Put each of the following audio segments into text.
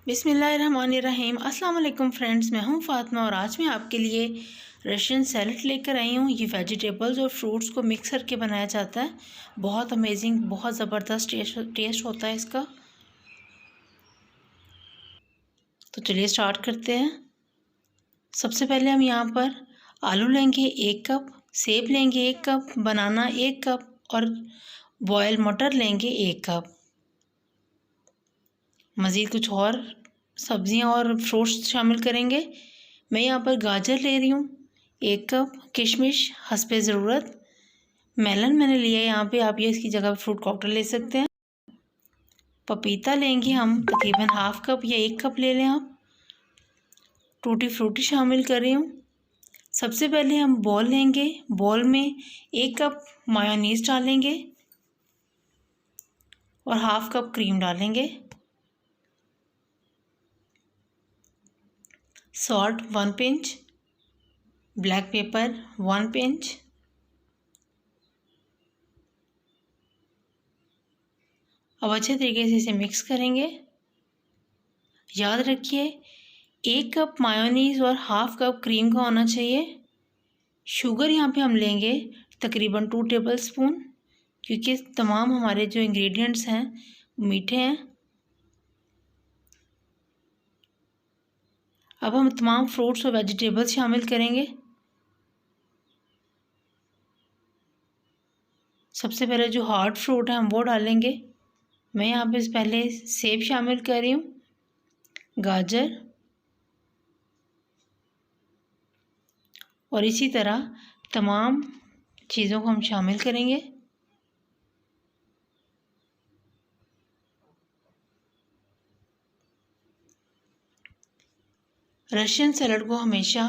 बिस्मिल्लाहिर्रहमानिर्रहीम। अस्सलाम वालेकुम फ्रेंड्स, मैं हूं फातिमा और आज मैं आपके लिए रशियन सैलड लेकर आई हूं। ये वेजिटेबल्स और फ्रूट्स को मिक्स करके बनाया जाता है। बहुत अमेजिंग, बहुत ज़बरदस्त टेस्ट होता है इसका। तो चलिए स्टार्ट करते हैं। सबसे पहले हम यहाँ पर आलू लेंगे 1 कप, सेब लेंगे 1 कप, बनाना 1 कप और बॉयल मटर लेंगे 1 कप। मज़ीद कुछ और सब्ज़ियाँ और फ्रूट्स शामिल करेंगे। मैं यहाँ पर गाजर ले रही हूँ 1 कप, किशमिश हस्बे ज़रूरत, मेलन मैंने लिया है यहाँ पे, आप ये इसकी जगह फ्रूट कॉकटेल ले सकते हैं। पपीता लेंगे हम तकरीबन ½ कप या 1 कप ले लें आप। टूटी फ्रूटी शामिल कर रही हूँ। सबसे पहले हम बॉल लेंगे, बॉल में 1 कप मायोनीज़ डालेंगे और ½ कप क्रीम डालेंगे। Salt 1 pinch, black pepper 1 pinch, अब अच्छे तरीके से इसे मिक्स करेंगे। याद रखिए 1 कप मायोनीज़ और ½ कप क्रीम का होना चाहिए। शुगर यहाँ पे हम लेंगे तकरीबन 2 टेबल स्पून, क्योंकि तमाम हमारे जो इंग्रेडिएंट्स हैं मीठे हैं। अब हम तमाम फ्रूट्स और वेजिटेबल्स शामिल करेंगे। सबसे पहले जो हार्ड फ्रूट है हम वो डालेंगे। मैं यहाँ पे पहले सेब शामिल कर रही हूँ, गाजर और इसी तरह तमाम चीज़ों को हम शामिल करेंगे। रशियन सैलड को हमेशा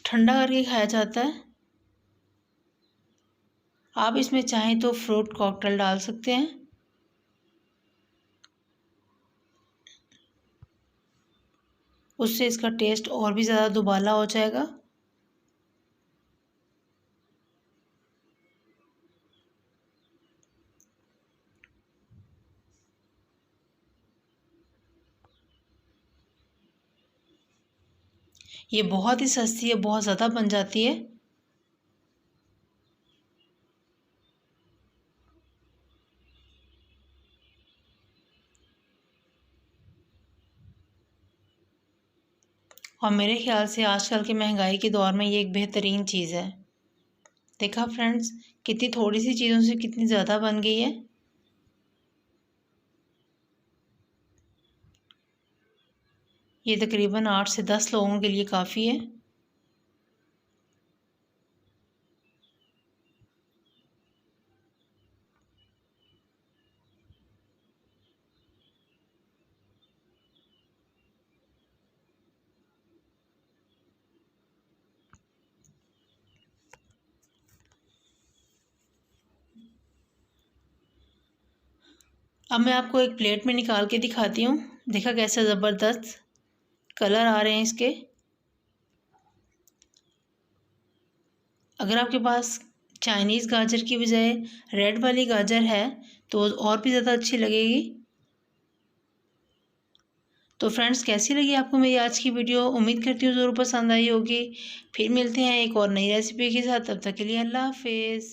ठंडा करके खाया जाता है। आप इसमें चाहें तो फ्रूट कॉकटेल डाल सकते हैं। उससे इसका टेस्ट और भी ज़्यादा दुबाला हो जाएगा। ये बहुत ही सस्ती है, बहुत ज़्यादा बन जाती है। और मेरे ख्याल से आजकल के महंगाई के दौर में ये एक बेहतरीन चीज़ है। देखा फ्रेंड्स, कितनी थोड़ी सी चीज़ों से कितनी ज़्यादा बन गई है। ये तकरीबन 8 से 10 लोगों के लिए काफ़ी है। अब मैं आपको एक प्लेट में निकाल के दिखाती हूँ। देखा कैसे ज़बरदस्त कलर आ रहे हैं इसके। अगर आपके पास चाइनीज़ गाजर की बजाय रेड वाली गाजर है तो और भी ज़्यादा अच्छी लगेगी। तो फ्रेंड्स, कैसी लगी आपको मेरी आज की वीडियो? उम्मीद करती हूँ ज़रूर पसंद आई होगी। फिर मिलते हैं एक और नई रेसिपी के साथ। तब तक के लिए अल्लाह हाफिज़।